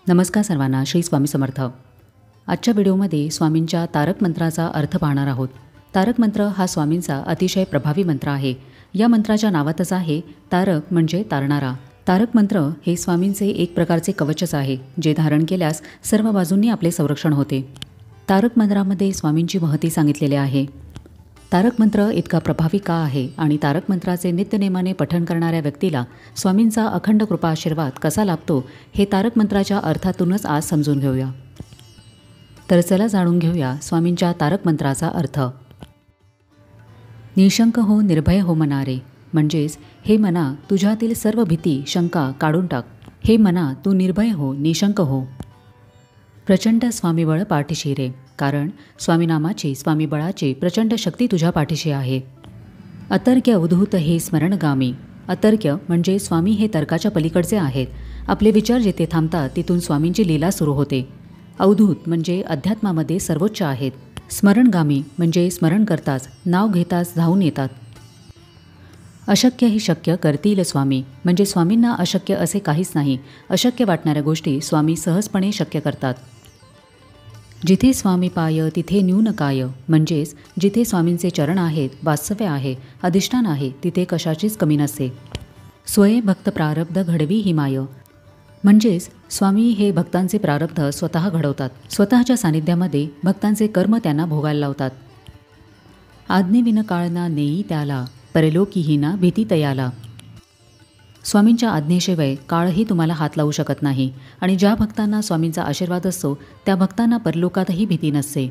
नमस्कार सर्वांना, श्री स्वामी समर्थ। आजच्या व्हिडिओमध्ये स्वामींच्या तारक मंत्राचा अर्थ पाहणार आहोत। तारक मंत्र हा स्वामींचा अतिशय प्रभावी मंत्र आहे। या मंत्राच्या नावातच आहे तारक म्हणजे तारणारा। तारक मंत्र हे स्वामींचे एक प्रकारचे कवचच आहे, जे धारण केल्यास सर्व बाजूंनी आपले संरक्षण होते। तारक मंत्रामध्ये स्वामींची महती सांगितलेली आहे। तारक मंत्र इतका प्रभावी का आहे आणि तारक मंत्राचे नित्यनेमाने पठण करणाऱ्या व्यक्तीला स्वामींचा अखंड कृपा आशीर्वाद कसा लाभतो हे तारक मंत्राच्या अर्थातूनच आज समजून घेऊया। तर चला जाणून घेऊया स्वामींच्या तारक मंत्राचा अर्थ। निशंक हो, निर्भय हो मना रे, म्हणजेच हे मना तुझ्यातील सर्व भीती शंका काढून टाक। हे मना तू निर्भय हो, निशंक हो। प्रचंड स्वामीबळ पाठीशी रे, कारण स्वामीनामाची स्वामीबळाची प्रचंड शक्ती तुझ्या पाठीशी आहे। अतर्क्य अवधूत हे स्मरणगामी। अतर्क्य म्हणजे स्वामी हे तर्काच्या पलीकडचे आहेत। आपले विचार जिथे थांबतात तिथून स्वामींची लीला सुरू होते। अवधूत म्हणजे अध्यात्मामध्ये सर्वोच्च आहेत। स्मरणगामी म्हणजे स्मरण करताच, नाव घेताच धावून येतात। अशक्य ही शक्य करतील स्वामी, म्हणजे स्वामींना अशक्य असे काहीच नाही। अशक्य वाटणाऱ्या गोष्टी स्वामी सहजपणे शक्य करतात। जिथे स्वामी पाय तिथे न्यून काय, म्हणजेच जिथे स्वामींचे चरण आहेत, वास्तव्य आहे, अधिष्ठान आहे, तिथे कशाचीच कमी नसते। स्वये भक्त प्रारब्ध घडवी ही माय, म्हणजेच स्वामी हे भक्तांचे प्रारब्ध स्वतः घडवतात। स्वतःच्या सानिध्यामध्ये भक्तांचे कर्म त्यांना भोगायला लावतात। आज्ञेविन काळना नेई त्याला, परलोकीहीना भीती तयाला। स्वामींच्या आज्ञेशिवाय काळही तुम्हाला हात लावू शकत नाही, आणि ज्या भक्तांना स्वामींचा आशीर्वाद असतो त्या भक्तांना परलोकातही भीती नसते।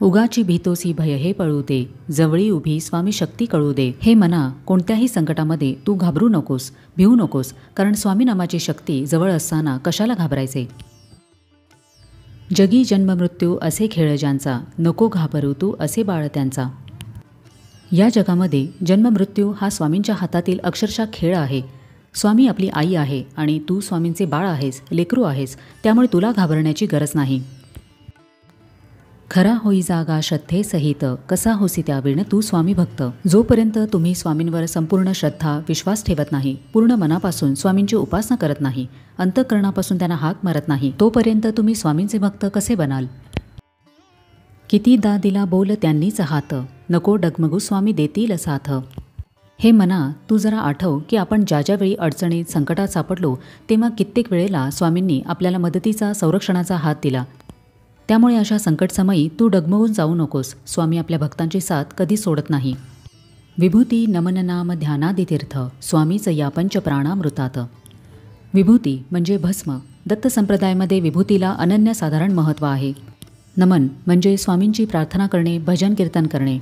उगाची भीतोसी भय हे पळू दे, जवळी उभी स्वामी शक्ती कळू दे। हे मना, कोणत्याही संकटामध्ये तू घाबरू नकोस, भिवू नकोस, कारण स्वामी नामाची शक्ती जवळ असताना कशाला घाबरायचे। जगी जन्म मृत्यू असे खेळ ज्यांचा, नको घाबरू तू असे बाळ त्यांचा। या जगामध्ये जन्ममृत्यू हा स्वामींच्या हातातील अक्षरशः खेळ आहे। स्वामी आपली आई आहे आणि तू स्वामींचे बाळ आहेस, लेकरू आहेस, त्यामुळे तुला घाबरण्याची गरज नाही। खरा होई जागा श्रद्धे सहित, कसा होसी त्याविण तू स्वामी भक्त। जोपर्यंत तुम्ही स्वामींवर संपूर्ण श्रद्धा विश्वास ठेवत नाही, पूर्ण मनापासून स्वामींची उपासना करत नाही, अंतःकरणापासून त्यांना हाक मारत नाही, तोपर्यंत तुम्ही स्वामींचे भक्त कसे बनाल। कितीदा दिला बोल त्यांनीच हात, नको डगमगू स्वामी देतील साथ। हे मना, तू जरा आठव की आपण ज्या ज्यावेळी अडचणीत संकटात सापडलो तेव्हा कित्येक वेळेला स्वामींनी आपल्याला मदतीचा संरक्षणाचा हात दिला। त्यामुळे अशा संकटसमयी तू डगमगून जाऊ नकोस। स्वामी आपल्या भक्तांची साथ कधी सोडत नाही। विभूती नमन नाम ध्यानादितीर्थ, स्वामीच या पंच प्राणामृतात। विभूती म्हणजे भस्म। दत्त संप्रदायामध्ये विभूतीला अनन्यसाधारण महत्त्व आहे। नमन म्हणजे स्वामींची प्रार्थना करणे, भजन कीर्तन करणे।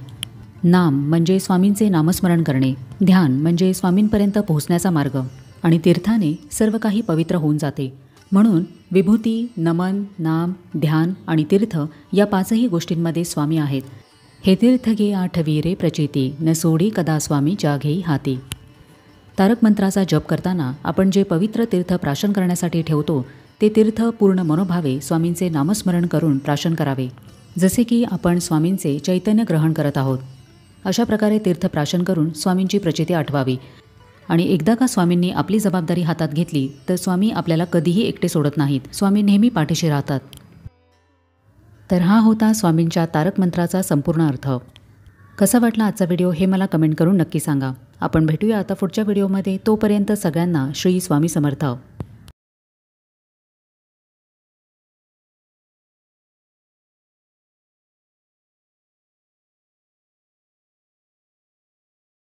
नाम म्हणजे स्वामींचे नामस्मरण करणे। ध्यान म्हणजे स्वामींपर्यंत पोहोचण्याचा मार्ग, आणि तीर्थाने सर्व काही पवित्र होऊन जाते। म्हणून विभूती, नमन, नाम, ध्यान आणि तीर्थ या पाचही गोष्टींमध्ये स्वामी आहेत। हे तीर्थ घे आठवी रे प्रचिती, न सोडी कदा स्वामी जाघेई हाती। तारक मंत्राचा जप करताना आपण जे पवित्र तीर्थ प्राशन करण्यासाठी ठेवतो ते तीर्थ पूर्ण मनोभावे स्वामींचे नामस्मरण करून प्राशन करावे, जसे की आपण स्वामींचे चैतन्य ग्रहण करत आहोत। अशा प्रकारे तीर्थ प्राशन करून स्वामींची प्रचिती आठवावी, आणि एकदा का स्वामींनी आपली जबाबदारी हातात घेतली तर स्वामी आपल्याला कधीही एकटे सोडत नाहीत। स्वामी नेहमी पाठीशी राहतात। तर हा होता स्वामींच्या तारक मंत्राचा संपूर्ण अर्थ। कसा वाटला आजचा व्हिडिओ हे मला कमेंट करून नक्की सांगा। आपण भेटूया आता पुढच्या व्हिडिओमध्ये। तोपर्यंत सगळ्यांना श्री स्वामी समर्थ।